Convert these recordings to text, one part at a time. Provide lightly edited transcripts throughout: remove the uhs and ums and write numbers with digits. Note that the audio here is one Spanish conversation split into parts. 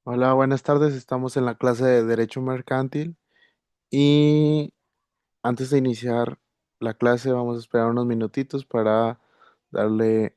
Hola, buenas tardes. Estamos en la clase de Derecho Mercantil y antes de iniciar la clase vamos a esperar unos minutitos para darle.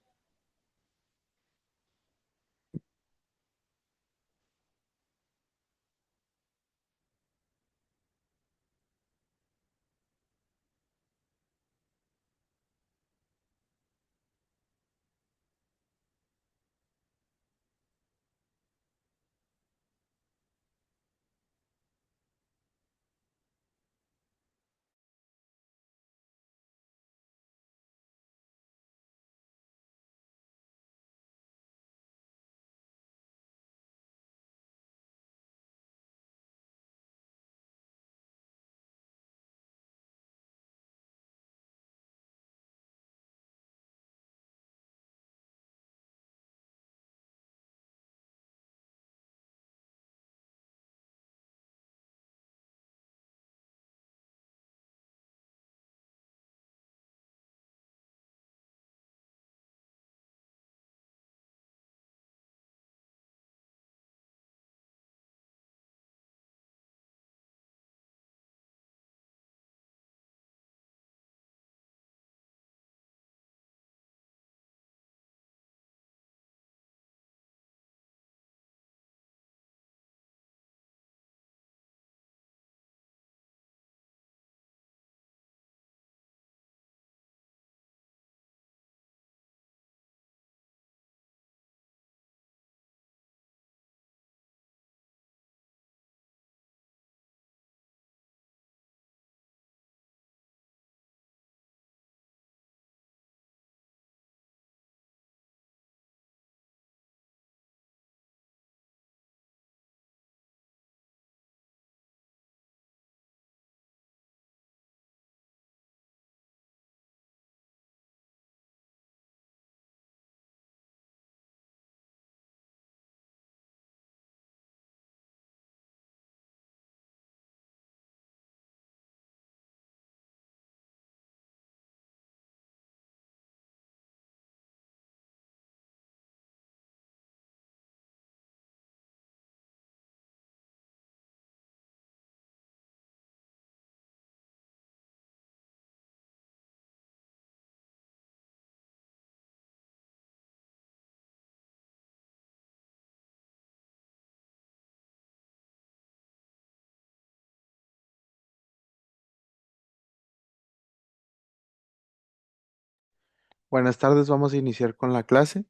Buenas tardes, vamos a iniciar con la clase.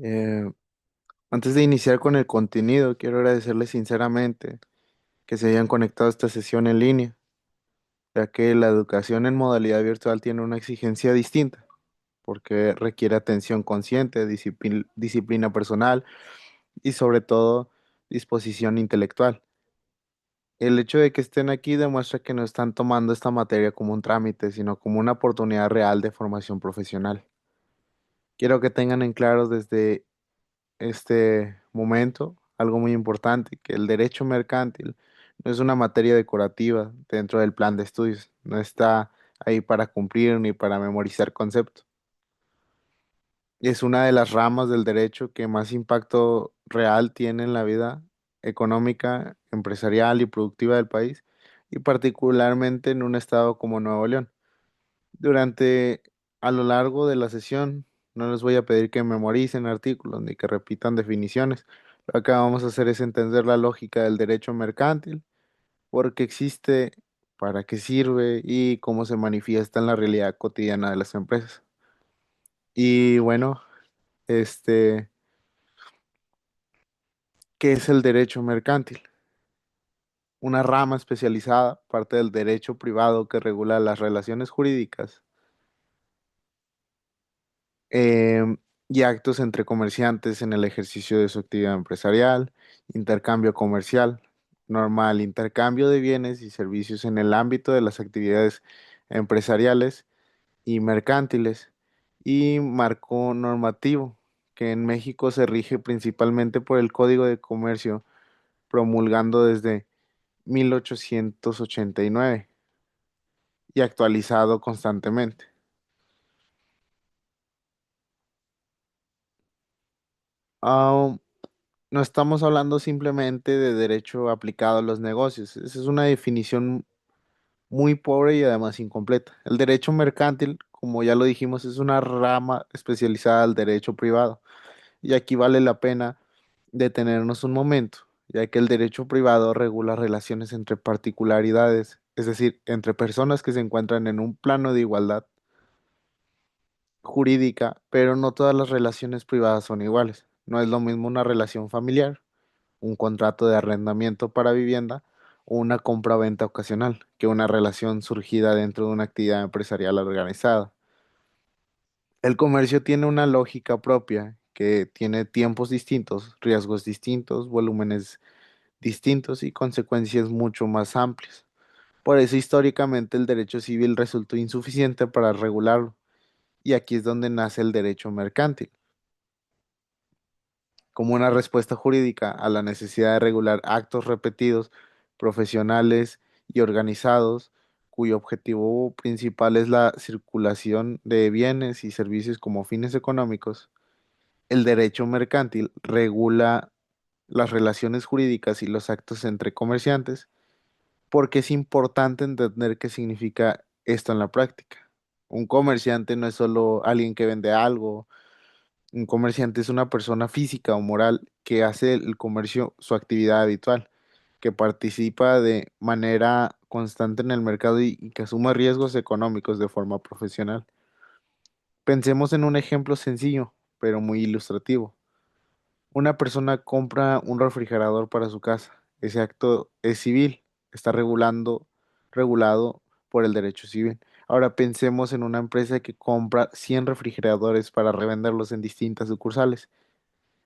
Eh, Antes de iniciar con el contenido, quiero agradecerles sinceramente que se hayan conectado a esta sesión en línea, ya que la educación en modalidad virtual tiene una exigencia distinta, porque requiere atención consciente, disciplina personal y sobre todo disposición intelectual. El hecho de que estén aquí demuestra que no están tomando esta materia como un trámite, sino como una oportunidad real de formación profesional. Quiero que tengan en claro desde este momento algo muy importante, que el derecho mercantil no es una materia decorativa dentro del plan de estudios, no está ahí para cumplir ni para memorizar conceptos. Es una de las ramas del derecho que más impacto real tiene en la vida económica, empresarial y productiva del país, y particularmente en un estado como Nuevo León. Durante, a lo largo de la sesión, no les voy a pedir que memoricen artículos ni que repitan definiciones. Lo que vamos a hacer es entender la lógica del derecho mercantil, por qué existe, para qué sirve y cómo se manifiesta en la realidad cotidiana de las empresas. Y bueno, este... ¿Qué es el derecho mercantil? Una rama especializada, parte del derecho privado que regula las relaciones jurídicas em, y actos entre comerciantes en el ejercicio de su actividad empresarial, intercambio comercial, normal, intercambio de bienes y servicios en el ámbito de las actividades empresariales y mercantiles, y marco normativo, que en México se rige principalmente por el Código de Comercio, promulgando desde 1889 y actualizado constantemente. Ah, no estamos hablando simplemente de derecho aplicado a los negocios. Esa es una definición muy pobre y además incompleta. El derecho mercantil, como ya lo dijimos, es una rama especializada del derecho privado. Y aquí vale la pena detenernos un momento, ya que el derecho privado regula relaciones entre particularidades, es decir, entre personas que se encuentran en un plano de igualdad jurídica, pero no todas las relaciones privadas son iguales. No es lo mismo una relación familiar, un contrato de arrendamiento para vivienda o una compra-venta ocasional que una relación surgida dentro de una actividad empresarial organizada. El comercio tiene una lógica propia que tiene tiempos distintos, riesgos distintos, volúmenes distintos y consecuencias mucho más amplias. Por eso históricamente el derecho civil resultó insuficiente para regularlo, y aquí es donde nace el derecho mercantil, como una respuesta jurídica a la necesidad de regular actos repetidos, profesionales y organizados, cuyo objetivo principal es la circulación de bienes y servicios como fines económicos. El derecho mercantil regula las relaciones jurídicas y los actos entre comerciantes, porque es importante entender qué significa esto en la práctica. Un comerciante no es solo alguien que vende algo. Un comerciante es una persona física o moral que hace el comercio su actividad habitual, que participa de manera constante en el mercado y que asume riesgos económicos de forma profesional. Pensemos en un ejemplo sencillo, pero muy ilustrativo. Una persona compra un refrigerador para su casa. Ese acto es civil, está regulado por el derecho civil. Ahora pensemos en una empresa que compra 100 refrigeradores para revenderlos en distintas sucursales.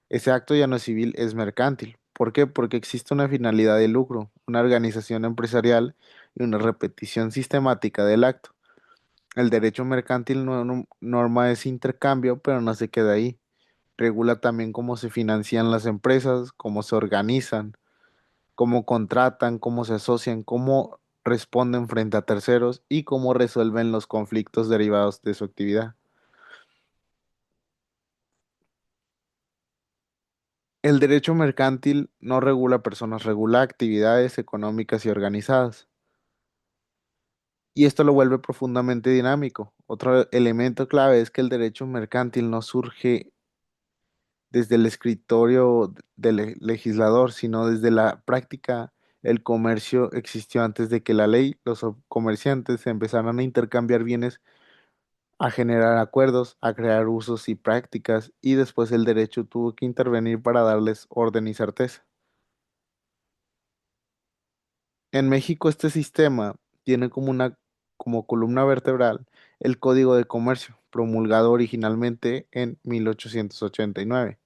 Ese acto ya no es civil, es mercantil. ¿Por qué? Porque existe una finalidad de lucro, una organización empresarial y una repetición sistemática del acto. El derecho mercantil norma ese intercambio, pero no se queda ahí. Regula también cómo se financian las empresas, cómo se organizan, cómo contratan, cómo se asocian, cómo responden frente a terceros y cómo resuelven los conflictos derivados de su actividad. El derecho mercantil no regula personas, regula actividades económicas y organizadas. Y esto lo vuelve profundamente dinámico. Otro elemento clave es que el derecho mercantil no surge desde el escritorio del legislador, sino desde la práctica. El comercio existió antes de que la ley, los comerciantes empezaran a intercambiar bienes, a generar acuerdos, a crear usos y prácticas, y después el derecho tuvo que intervenir para darles orden y certeza. En México este sistema tiene como columna vertebral el Código de Comercio, promulgado originalmente en 1889.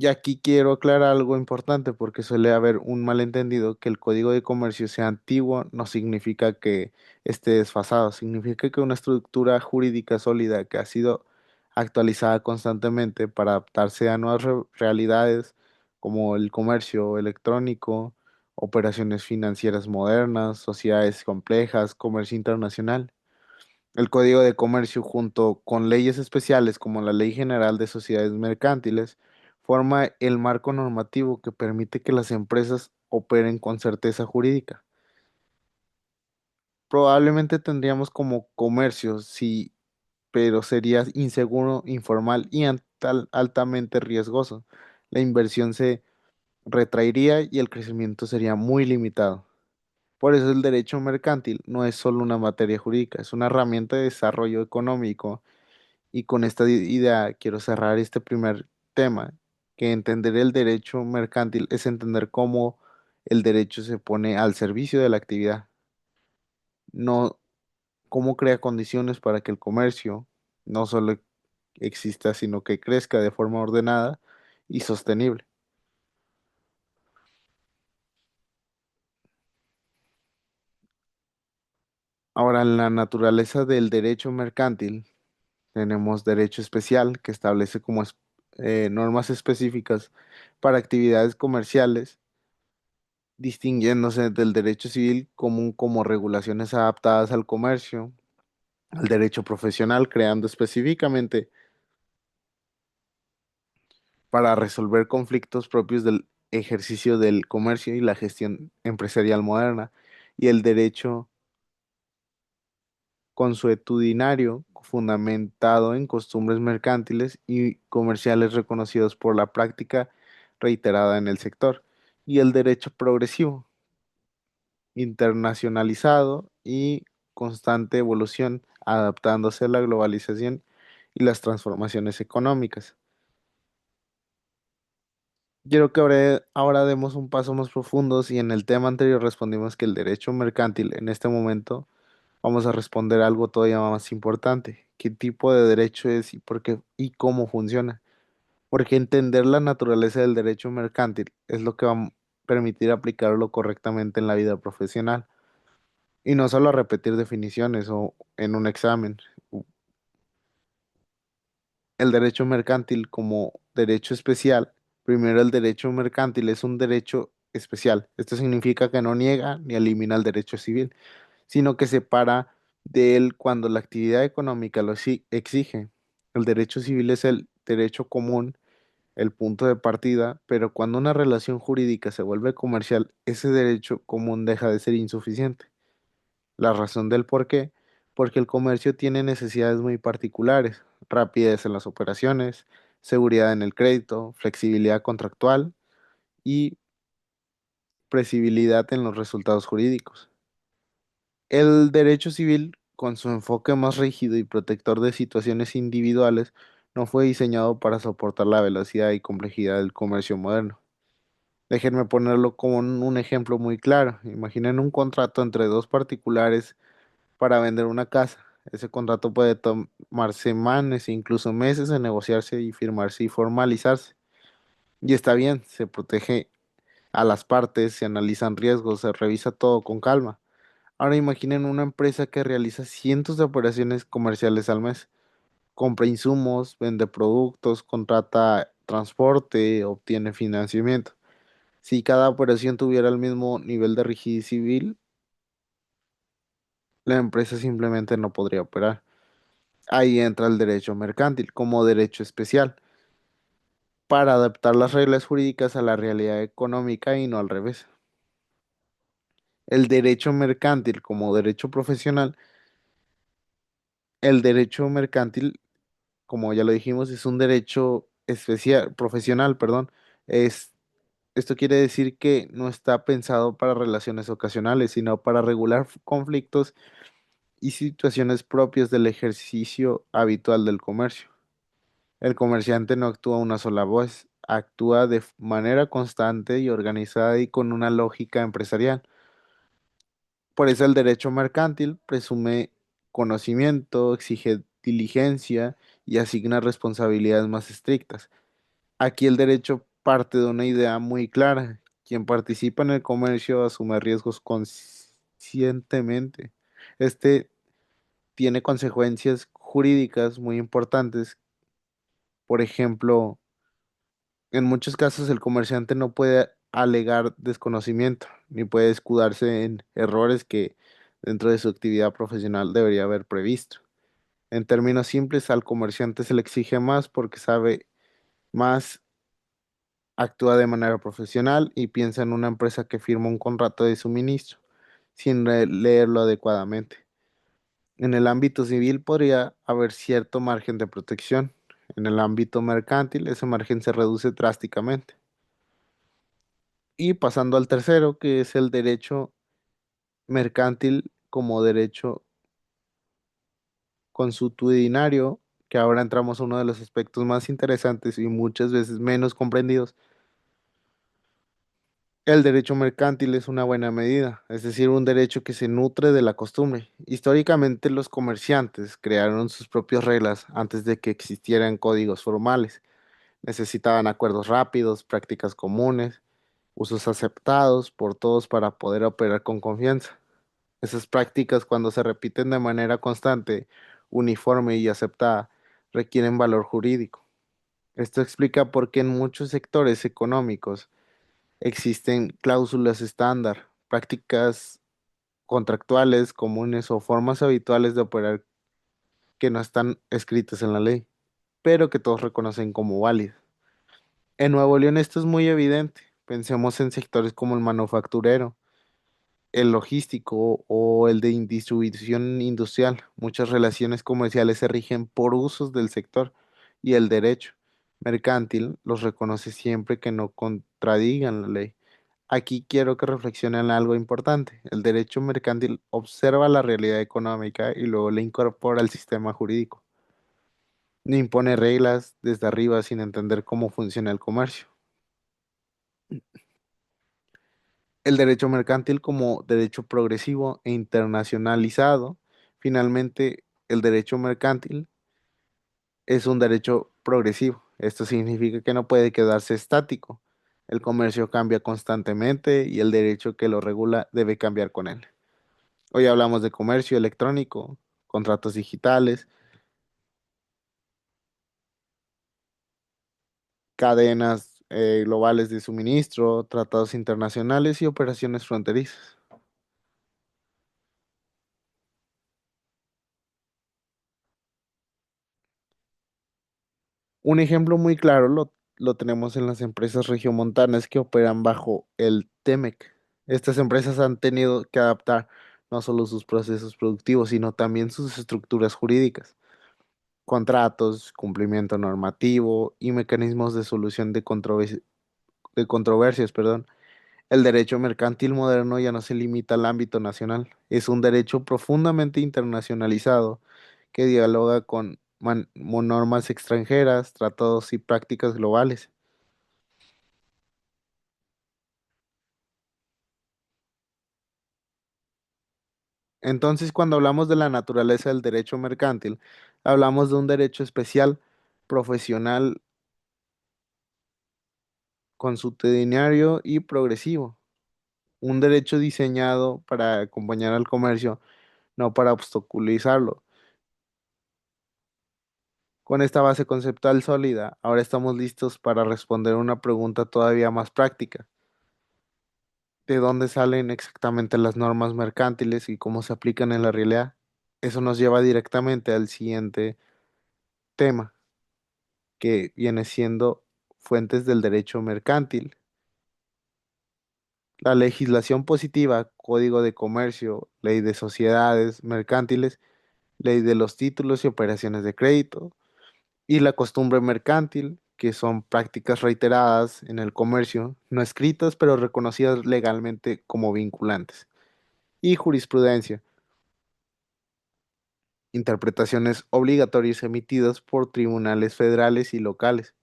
Y aquí quiero aclarar algo importante porque suele haber un malentendido: que el Código de Comercio sea antiguo no significa que esté desfasado, significa que una estructura jurídica sólida que ha sido actualizada constantemente para adaptarse a nuevas realidades como el comercio electrónico, operaciones financieras modernas, sociedades complejas, comercio internacional. El Código de Comercio, junto con leyes especiales como la Ley General de Sociedades Mercantiles, forma el marco normativo que permite que las empresas operen con certeza jurídica. Probablemente tendríamos como comercio, sí, pero sería inseguro, informal y altamente riesgoso. La inversión se retraería y el crecimiento sería muy limitado. Por eso el derecho mercantil no es solo una materia jurídica, es una herramienta de desarrollo económico. Y con esta idea quiero cerrar este primer tema: que entender el derecho mercantil es entender cómo el derecho se pone al servicio de la actividad, no cómo crea condiciones para que el comercio no solo exista, sino que crezca de forma ordenada y sostenible. Ahora, en la naturaleza del derecho mercantil, tenemos derecho especial, que establece normas específicas para actividades comerciales, distinguiéndose del derecho civil común como regulaciones adaptadas al comercio, al derecho profesional, creando específicamente para resolver conflictos propios del ejercicio del comercio y la gestión empresarial moderna, y el derecho consuetudinario fundamentado en costumbres mercantiles y comerciales reconocidos por la práctica reiterada en el sector, y el derecho progresivo, internacionalizado y constante evolución, adaptándose a la globalización y las transformaciones económicas. Quiero que ahora demos un paso más profundo. Y en el tema anterior respondimos que el derecho mercantil, en este momento vamos a responder algo todavía más importante. ¿Qué tipo de derecho es y por qué y cómo funciona? Porque entender la naturaleza del derecho mercantil es lo que va a permitir aplicarlo correctamente en la vida profesional y no solo repetir definiciones o en un examen. El derecho mercantil como derecho especial. Primero, el derecho mercantil es un derecho especial. Esto significa que no niega ni elimina el derecho civil, sino que separa de él cuando la actividad económica lo exige. El derecho civil es el derecho común, el punto de partida, pero cuando una relación jurídica se vuelve comercial, ese derecho común deja de ser insuficiente. La razón del por qué, porque el comercio tiene necesidades muy particulares: rapidez en las operaciones, seguridad en el crédito, flexibilidad contractual y previsibilidad en los resultados jurídicos. El derecho civil, con su enfoque más rígido y protector de situaciones individuales, no fue diseñado para soportar la velocidad y complejidad del comercio moderno. Déjenme ponerlo como un ejemplo muy claro. Imaginen un contrato entre dos particulares para vender una casa. Ese contrato puede tomar semanas e incluso meses en negociarse y firmarse y formalizarse. Y está bien, se protege a las partes, se analizan riesgos, se revisa todo con calma. Ahora imaginen una empresa que realiza cientos de operaciones comerciales al mes. Compra insumos, vende productos, contrata transporte, obtiene financiamiento. Si cada operación tuviera el mismo nivel de rigidez civil, la empresa simplemente no podría operar. Ahí entra el derecho mercantil como derecho especial para adaptar las reglas jurídicas a la realidad económica y no al revés. El derecho mercantil como derecho profesional, el derecho mercantil, como ya lo dijimos, es un derecho especial, profesional, perdón. Es, esto quiere decir que no está pensado para relaciones ocasionales, sino para regular conflictos y situaciones propias del ejercicio habitual del comercio. El comerciante no actúa una sola voz, actúa de manera constante y organizada y con una lógica empresarial. Por eso el derecho mercantil presume conocimiento, exige diligencia y asigna responsabilidades más estrictas. Aquí el derecho parte de una idea muy clara: quien participa en el comercio asume riesgos conscientemente. Este tiene consecuencias jurídicas muy importantes. Por ejemplo, en muchos casos el comerciante no puede alegar desconocimiento ni puede escudarse en errores que dentro de su actividad profesional debería haber previsto. En términos simples, al comerciante se le exige más porque sabe más, actúa de manera profesional y piensa en una empresa que firma un contrato de suministro sin leerlo adecuadamente. En el ámbito civil podría haber cierto margen de protección. En el ámbito mercantil, ese margen se reduce drásticamente. Y pasando al tercero, que es el derecho mercantil como derecho consuetudinario, que ahora entramos a uno de los aspectos más interesantes y muchas veces menos comprendidos. El derecho mercantil es una buena medida, es decir, un derecho que se nutre de la costumbre. Históricamente los comerciantes crearon sus propias reglas antes de que existieran códigos formales. Necesitaban acuerdos rápidos, prácticas comunes, usos aceptados por todos para poder operar con confianza. Esas prácticas, cuando se repiten de manera constante, uniforme y aceptada, requieren valor jurídico. Esto explica por qué en muchos sectores económicos existen cláusulas estándar, prácticas contractuales comunes o formas habituales de operar que no están escritas en la ley, pero que todos reconocen como válidas. En Nuevo León esto es muy evidente. Pensemos en sectores como el manufacturero, el logístico o el de distribución industrial. Muchas relaciones comerciales se rigen por usos del sector y el derecho mercantil los reconoce siempre que no contradigan la ley. Aquí quiero que reflexionen en algo importante. El derecho mercantil observa la realidad económica y luego la incorpora al sistema jurídico. No impone reglas desde arriba sin entender cómo funciona el comercio. El derecho mercantil como derecho progresivo e internacionalizado. Finalmente, el derecho mercantil es un derecho progresivo. Esto significa que no puede quedarse estático. El comercio cambia constantemente y el derecho que lo regula debe cambiar con él. Hoy hablamos de comercio electrónico, contratos digitales, cadenas globales de suministro, tratados internacionales y operaciones fronterizas. Un ejemplo muy claro lo tenemos en las empresas regiomontanas que operan bajo el TEMEC. Estas empresas han tenido que adaptar no solo sus procesos productivos, sino también sus estructuras jurídicas, contratos, cumplimiento normativo y mecanismos de solución de controversias, perdón. El derecho mercantil moderno ya no se limita al ámbito nacional, es un derecho profundamente internacionalizado que dialoga con normas extranjeras, tratados y prácticas globales. Entonces, cuando hablamos de la naturaleza del derecho mercantil, hablamos de un derecho especial, profesional, consuetudinario y progresivo. Un derecho diseñado para acompañar al comercio, no para obstaculizarlo. Con esta base conceptual sólida, ahora estamos listos para responder una pregunta todavía más práctica. ¿De dónde salen exactamente las normas mercantiles y cómo se aplican en la realidad? Eso nos lleva directamente al siguiente tema, que viene siendo fuentes del derecho mercantil. La legislación positiva, Código de Comercio, Ley de Sociedades Mercantiles, Ley de los Títulos y Operaciones de Crédito, y la costumbre mercantil, que son prácticas reiteradas en el comercio, no escritas pero reconocidas legalmente como vinculantes. Y jurisprudencia, interpretaciones obligatorias emitidas por tribunales federales y locales,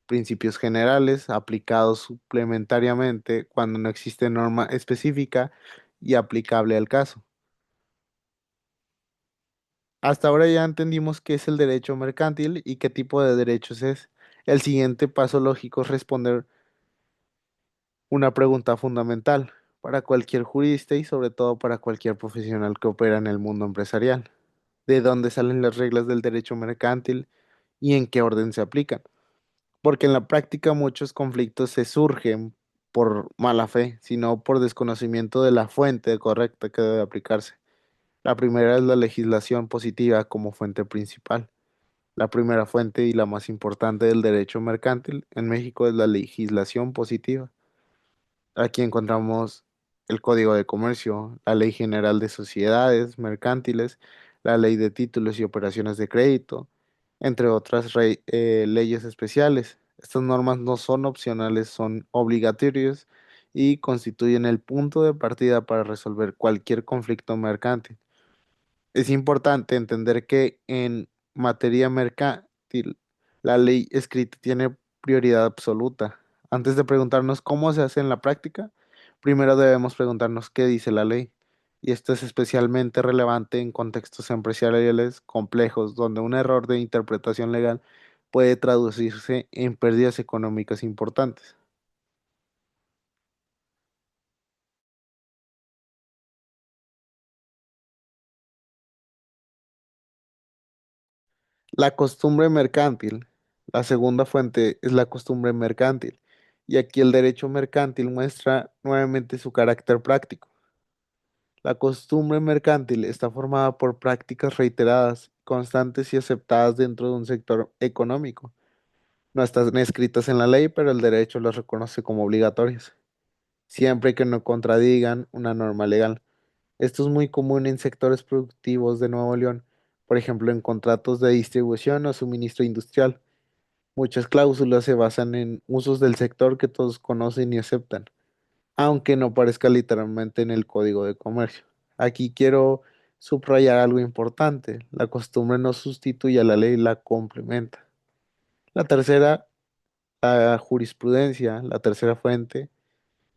principios generales aplicados suplementariamente cuando no existe norma específica y aplicable al caso. Hasta ahora ya entendimos qué es el derecho mercantil y qué tipo de derechos es. El siguiente paso lógico es responder una pregunta fundamental para cualquier jurista y sobre todo para cualquier profesional que opera en el mundo empresarial. ¿De dónde salen las reglas del derecho mercantil y en qué orden se aplican? Porque en la práctica muchos conflictos se surgen por mala fe, sino por desconocimiento de la fuente correcta que debe aplicarse. La primera es la legislación positiva como fuente principal. La primera fuente y la más importante del derecho mercantil en México es la legislación positiva. Aquí encontramos el Código de Comercio, la Ley General de Sociedades Mercantiles, la Ley de Títulos y Operaciones de Crédito, entre otras leyes especiales. Estas normas no son opcionales, son obligatorias y constituyen el punto de partida para resolver cualquier conflicto mercantil. Es importante entender que en materia mercantil la ley escrita tiene prioridad absoluta. Antes de preguntarnos cómo se hace en la práctica, primero debemos preguntarnos qué dice la ley. Y esto es especialmente relevante en contextos empresariales complejos, donde un error de interpretación legal puede traducirse en pérdidas económicas importantes. La costumbre mercantil. La segunda fuente es la costumbre mercantil. Y aquí el derecho mercantil muestra nuevamente su carácter práctico. La costumbre mercantil está formada por prácticas reiteradas, constantes y aceptadas dentro de un sector económico. No están escritas en la ley, pero el derecho las reconoce como obligatorias, siempre que no contradigan una norma legal. Esto es muy común en sectores productivos de Nuevo León, por ejemplo, en contratos de distribución o suministro industrial. Muchas cláusulas se basan en usos del sector que todos conocen y aceptan, aunque no parezca literalmente en el Código de Comercio. Aquí quiero subrayar algo importante. La costumbre no sustituye a la ley, la complementa. La tercera, la jurisprudencia, la tercera fuente.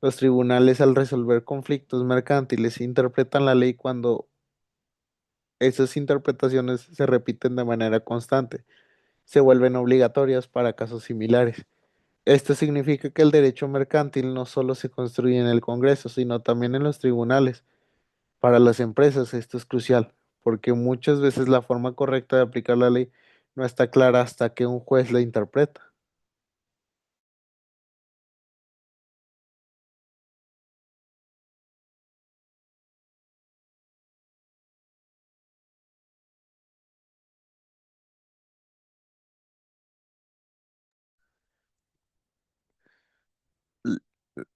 Los tribunales al resolver conflictos mercantiles interpretan la ley cuando esas interpretaciones se repiten de manera constante, se vuelven obligatorias para casos similares. Esto significa que el derecho mercantil no solo se construye en el Congreso, sino también en los tribunales. Para las empresas esto es crucial, porque muchas veces la forma correcta de aplicar la ley no está clara hasta que un juez la interpreta. L-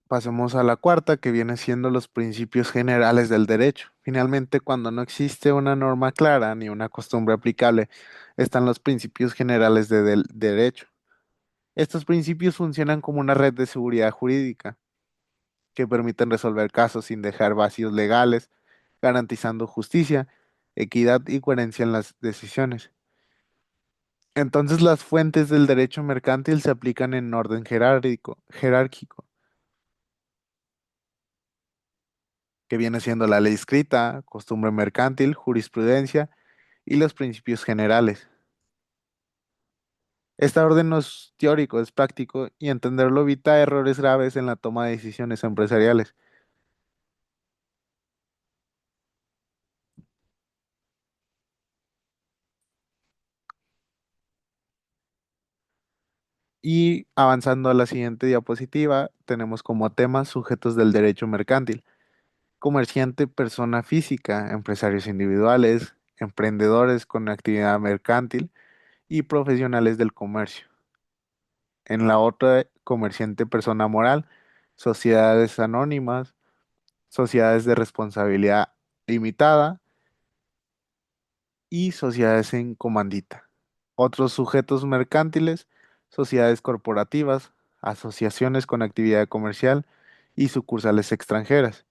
Pasemos a la cuarta, que viene siendo los principios generales del derecho. Finalmente, cuando no existe una norma clara ni una costumbre aplicable, están los principios generales del derecho. Estos principios funcionan como una red de seguridad jurídica que permiten resolver casos sin dejar vacíos legales, garantizando justicia, equidad y coherencia en las decisiones. Entonces, las fuentes del derecho mercantil se aplican en orden jerárquico, que viene siendo la ley escrita, costumbre mercantil, jurisprudencia y los principios generales. Este orden no es teórico, es práctico y entenderlo evita errores graves en la toma de decisiones empresariales. Y avanzando a la siguiente diapositiva, tenemos como tema sujetos del derecho mercantil: comerciante, persona física, empresarios individuales, emprendedores con actividad mercantil y profesionales del comercio. En la otra, comerciante, persona moral, sociedades anónimas, sociedades de responsabilidad limitada y sociedades en comandita. Otros sujetos mercantiles, sociedades corporativas, asociaciones con actividad comercial y sucursales extranjeras.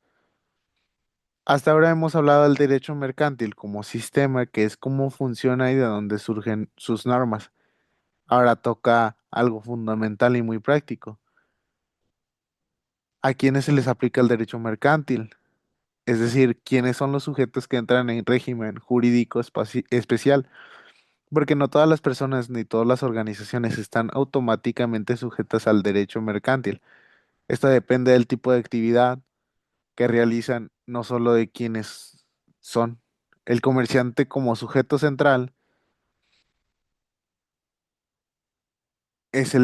Hasta ahora hemos hablado del derecho mercantil como sistema, que es cómo funciona y de dónde surgen sus normas. Ahora toca algo fundamental y muy práctico. ¿A quiénes se les aplica el derecho mercantil? Es decir, ¿quiénes son los sujetos que entran en régimen jurídico especial? Porque no todas las personas ni todas las organizaciones están automáticamente sujetas al derecho mercantil. Esto depende del tipo de actividad que realizan, no solo de quiénes son. El comerciante como sujeto central es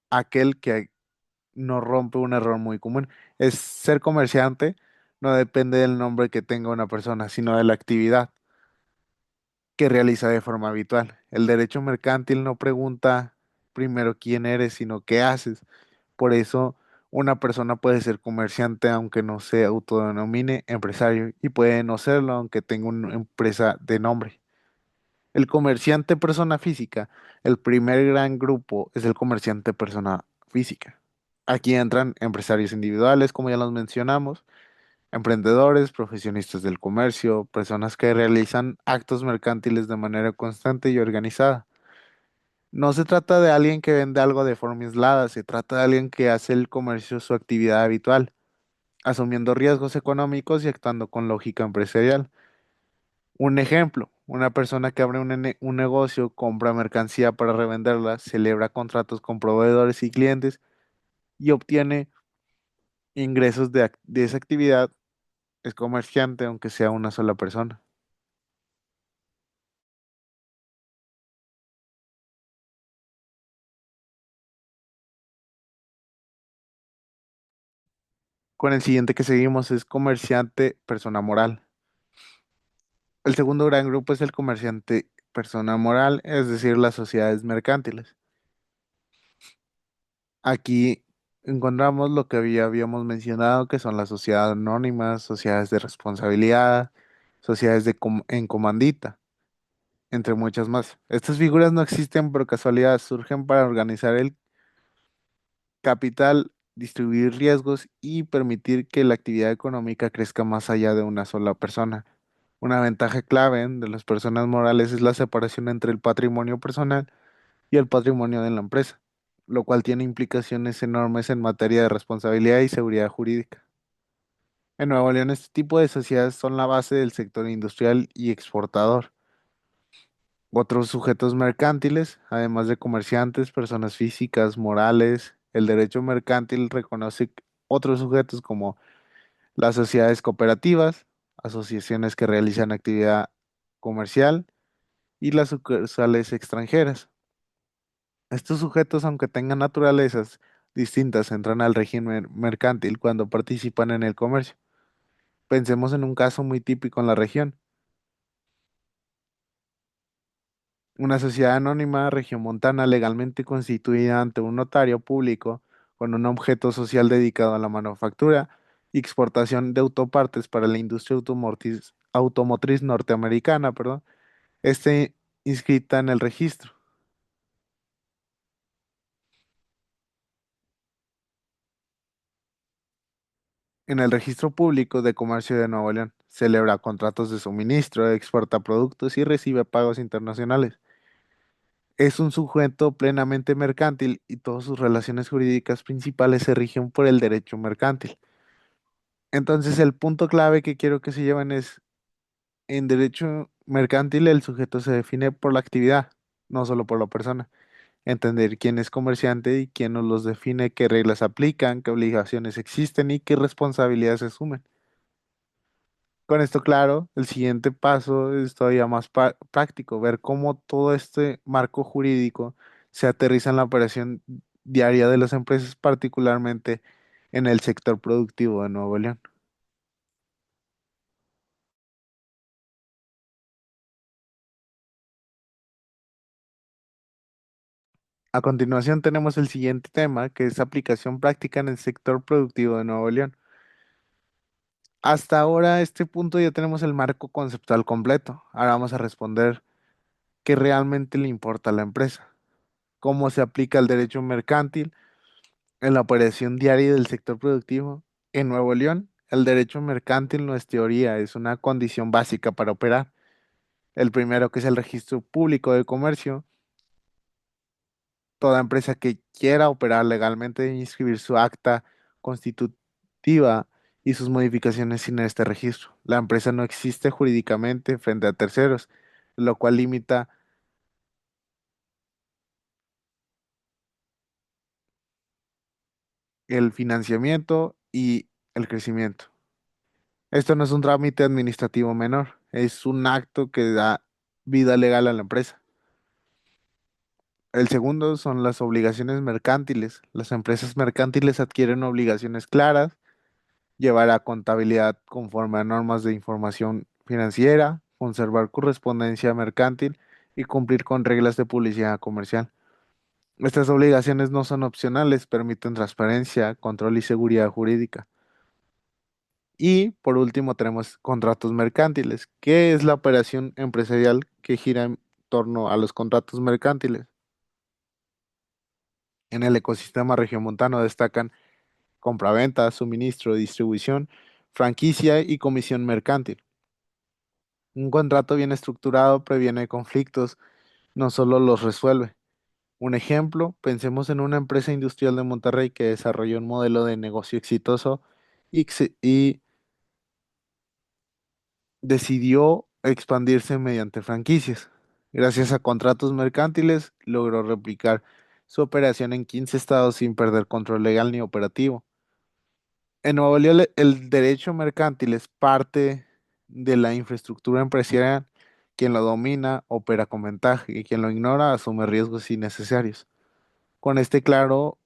aquel que no rompe un error muy común. Es ser comerciante no depende del nombre que tenga una persona, sino de la actividad que realiza de forma habitual. El derecho mercantil no pregunta primero quién eres, sino qué haces. Por eso, una persona puede ser comerciante aunque no se autodenomine empresario y puede no serlo aunque tenga una empresa de nombre. El comerciante persona física, el primer gran grupo es el comerciante persona física. Aquí entran empresarios individuales, como ya los mencionamos, emprendedores, profesionistas del comercio, personas que realizan actos mercantiles de manera constante y organizada. No se trata de alguien que vende algo de forma aislada, se trata de alguien que hace el comercio su actividad habitual, asumiendo riesgos económicos y actuando con lógica empresarial. Un ejemplo, una persona que abre un negocio, compra mercancía para revenderla, celebra contratos con proveedores y clientes y obtiene ingresos de esa actividad, es comerciante aunque sea una sola persona. Con el siguiente que seguimos es comerciante persona moral. El segundo gran grupo es el comerciante persona moral, es decir, las sociedades mercantiles. Aquí encontramos lo que habíamos mencionado, que son las sociedades anónimas, sociedades de responsabilidad, sociedades en comandita, entre muchas más. Estas figuras no existen por casualidad, surgen para organizar el capital, distribuir riesgos y permitir que la actividad económica crezca más allá de una sola persona. Una ventaja clave de las personas morales es la separación entre el patrimonio personal y el patrimonio de la empresa, lo cual tiene implicaciones enormes en materia de responsabilidad y seguridad jurídica. En Nuevo León, este tipo de sociedades son la base del sector industrial y exportador. Otros sujetos mercantiles, además de comerciantes, personas físicas, morales, el derecho mercantil reconoce otros sujetos como las sociedades cooperativas, asociaciones que realizan actividad comercial y las sucursales extranjeras. Estos sujetos, aunque tengan naturalezas distintas, entran al régimen mercantil cuando participan en el comercio. Pensemos en un caso muy típico en la región. Una sociedad anónima regiomontana legalmente constituida ante un notario público con un objeto social dedicado a la manufactura y exportación de autopartes para la industria automotriz norteamericana, perdón, esté inscrita en el registro. En el registro público de comercio de Nuevo León, celebra contratos de suministro, exporta productos y recibe pagos internacionales. Es un sujeto plenamente mercantil y todas sus relaciones jurídicas principales se rigen por el derecho mercantil. Entonces, el punto clave que quiero que se lleven es, en derecho mercantil el sujeto se define por la actividad, no solo por la persona. Entender quién es comerciante y quién nos los define, qué reglas aplican, qué obligaciones existen y qué responsabilidades asumen. Con esto claro, el siguiente paso es todavía más práctico, ver cómo todo este marco jurídico se aterriza en la operación diaria de las empresas, particularmente en el sector productivo de Nuevo León. A continuación tenemos el siguiente tema, que es aplicación práctica en el sector productivo de Nuevo León. Hasta ahora, a este punto ya tenemos el marco conceptual completo. Ahora vamos a responder qué realmente le importa a la empresa, cómo se aplica el derecho mercantil en la operación diaria del sector productivo. En Nuevo León, el derecho mercantil no es teoría, es una condición básica para operar. El primero, que es el registro público de comercio. Toda empresa que quiera operar legalmente debe inscribir su acta constitutiva y sus modificaciones sin este registro. La empresa no existe jurídicamente frente a terceros, lo cual limita el financiamiento y el crecimiento. Esto no es un trámite administrativo menor, es un acto que da vida legal a la empresa. El segundo son las obligaciones mercantiles. Las empresas mercantiles adquieren obligaciones claras, llevar a contabilidad conforme a normas de información financiera, conservar correspondencia mercantil y cumplir con reglas de publicidad comercial. Estas obligaciones no son opcionales, permiten transparencia, control y seguridad jurídica. Y por último tenemos contratos mercantiles. ¿Qué es la operación empresarial que gira en torno a los contratos mercantiles? En el ecosistema regiomontano destacan compraventa, suministro, distribución, franquicia y comisión mercantil. Un contrato bien estructurado previene conflictos, no solo los resuelve. Un ejemplo, pensemos en una empresa industrial de Monterrey que desarrolló un modelo de negocio exitoso y decidió expandirse mediante franquicias. Gracias a contratos mercantiles, logró replicar su operación en 15 estados sin perder control legal ni operativo. En Nuevo León, el derecho mercantil es parte de la infraestructura empresarial. Quien lo domina opera con ventaja y quien lo ignora asume riesgos innecesarios. Con este claro,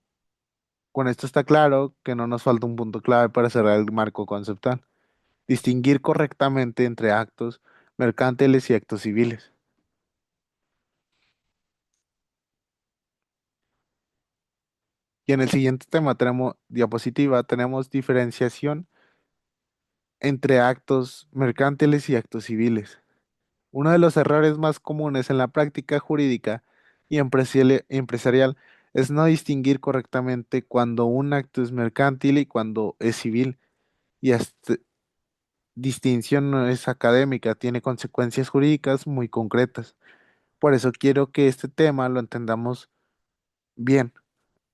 con esto está claro que no nos falta un punto clave para cerrar el marco conceptual. Distinguir correctamente entre actos mercantiles y actos civiles. Y en el siguiente tema tenemos diapositiva, tenemos diferenciación entre actos mercantiles y actos civiles. Uno de los errores más comunes en la práctica jurídica y empresarial es no distinguir correctamente cuando un acto es mercantil y cuando es civil. Y esta distinción no es académica, tiene consecuencias jurídicas muy concretas. Por eso quiero que este tema lo entendamos bien.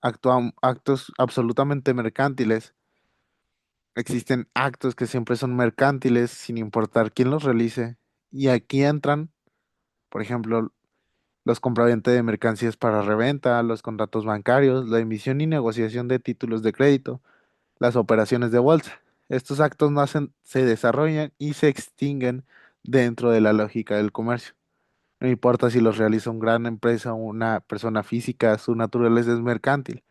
Actos absolutamente mercantiles. Existen actos que siempre son mercantiles sin importar quién los realice. Y aquí entran, por ejemplo, los compraventas de mercancías para reventa, los contratos bancarios, la emisión y negociación de títulos de crédito, las operaciones de bolsa. Estos actos nacen, se desarrollan y se extinguen dentro de la lógica del comercio. No importa si los realiza una gran empresa o una persona física, su naturaleza es mercantil.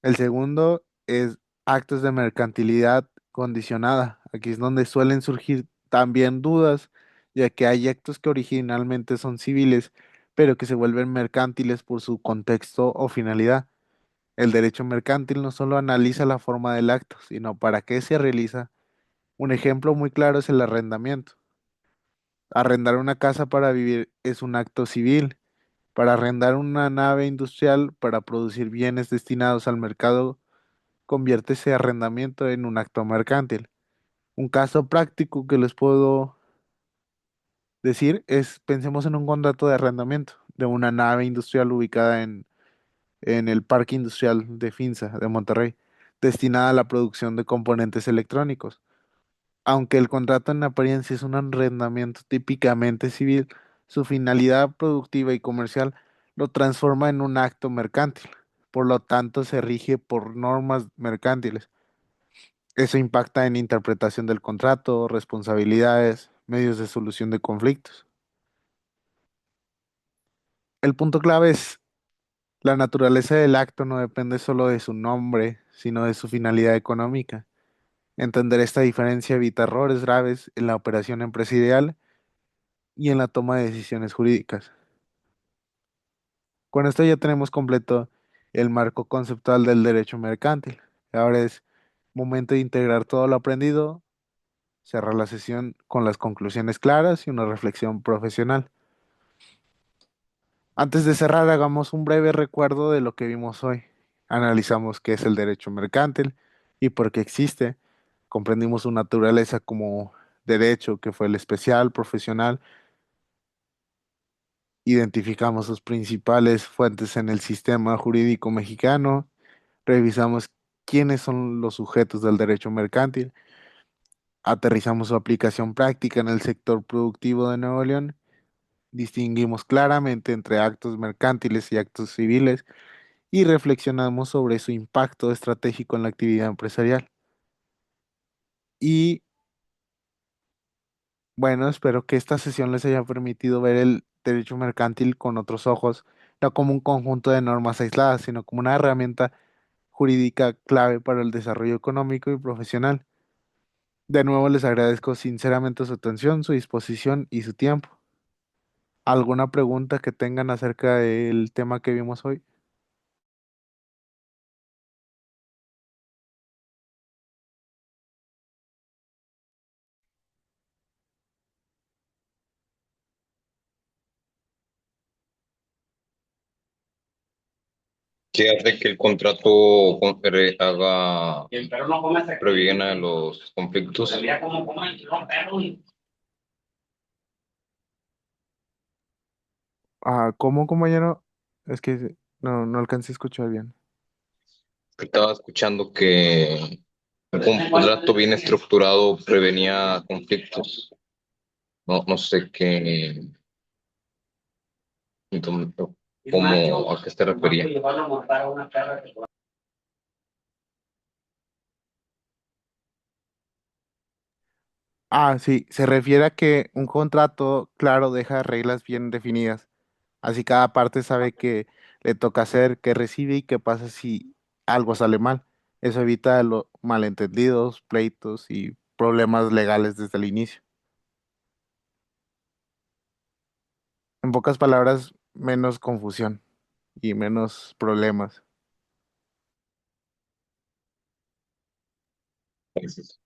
El segundo es actos de mercantilidad condicionada. Aquí es donde suelen surgir también dudas, ya que hay actos que originalmente son civiles, pero que se vuelven mercantiles por su contexto o finalidad. El derecho mercantil no solo analiza la forma del acto, sino para qué se realiza. Un ejemplo muy claro es el arrendamiento. Arrendar una casa para vivir es un acto civil. Para arrendar una nave industrial para producir bienes destinados al mercado, convierte ese arrendamiento en un acto mercantil. Un caso práctico que les puedo decir es, pensemos en un contrato de arrendamiento de una nave industrial ubicada en el Parque Industrial de Finza, de Monterrey, destinada a la producción de componentes electrónicos. Aunque el contrato en apariencia es un arrendamiento típicamente civil, su finalidad productiva y comercial lo transforma en un acto mercantil. Por lo tanto, se rige por normas mercantiles. Eso impacta en interpretación del contrato, responsabilidades, medios de solución de conflictos. El punto clave es la naturaleza del acto no depende solo de su nombre, sino de su finalidad económica. Entender esta diferencia evita errores graves en la operación empresarial y en la toma de decisiones jurídicas. Con esto ya tenemos completo el marco conceptual del derecho mercantil. Ahora es momento de integrar todo lo aprendido, cerrar la sesión con las conclusiones claras y una reflexión profesional. Antes de cerrar, hagamos un breve recuerdo de lo que vimos hoy. Analizamos qué es el derecho mercantil y por qué existe. Comprendimos su naturaleza como derecho, que fue el especial, profesional. Identificamos sus principales fuentes en el sistema jurídico mexicano. Revisamos quiénes son los sujetos del derecho mercantil. Aterrizamos su aplicación práctica en el sector productivo de Nuevo León. Distinguimos claramente entre actos mercantiles y actos civiles y reflexionamos sobre su impacto estratégico en la actividad empresarial. Y bueno, espero que esta sesión les haya permitido ver el derecho mercantil con otros ojos, no como un conjunto de normas aisladas, sino como una herramienta jurídica clave para el desarrollo económico y profesional. De nuevo les agradezco sinceramente su atención, su disposición y su tiempo. ¿Alguna pregunta que tengan acerca del tema que vimos hoy? ¿Qué hace que el contrato previene los conflictos? Ah, ¿cómo, compañero? Es que no alcancé a escuchar bien. Estaba escuchando que un contrato bien estructurado prevenía conflictos. No sé cómo, a qué se refería. Ah, sí, se refiere a que un contrato, claro, deja reglas bien definidas. Así cada parte sabe qué le toca hacer, qué recibe y qué pasa si algo sale mal. Eso evita los malentendidos, pleitos y problemas legales desde el inicio. En pocas palabras, menos confusión y menos problemas. Gracias.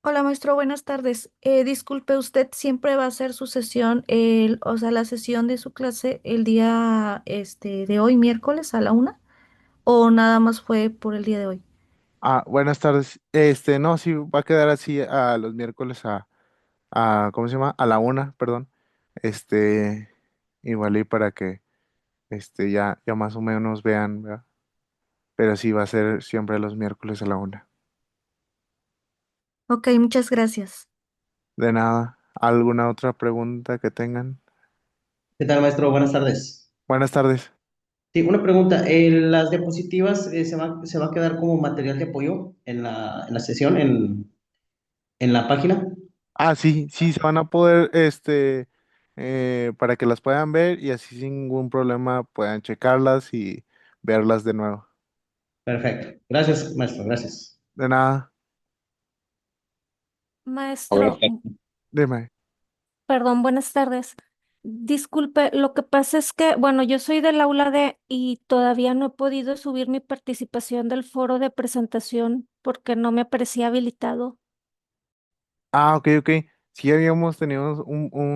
Hola, maestro, buenas tardes. Disculpe, ¿usted siempre va a hacer su sesión, o sea, la sesión de su clase el día de hoy, miércoles a la 1? ¿O nada más fue por el día de hoy? Buenas tardes. No, sí, va a quedar así a los miércoles ¿cómo se llama? A la 1, perdón. Este, igual y para que, ya más o menos vean, ¿verdad? Pero sí va a ser siempre los miércoles a la 1. Ok, muchas gracias. De nada. ¿Alguna otra pregunta que tengan? ¿Qué tal, maestro? Buenas tardes. Buenas tardes. Sí, una pregunta. ¿Las diapositivas se va a quedar como material de apoyo en la sesión, en la página? Sí, sí, se van a poder, para que las puedan ver y así sin ningún problema puedan checarlas y verlas de nuevo. Perfecto. Gracias, maestro. Gracias. De nada. Buenas Maestro, tardes. Dime. perdón, buenas tardes. Disculpe, lo que pasa es que, bueno, yo soy del aula D y todavía no he podido subir mi participación del foro de presentación porque no me aparecía habilitado. Ok, ok. Sí habíamos tenido un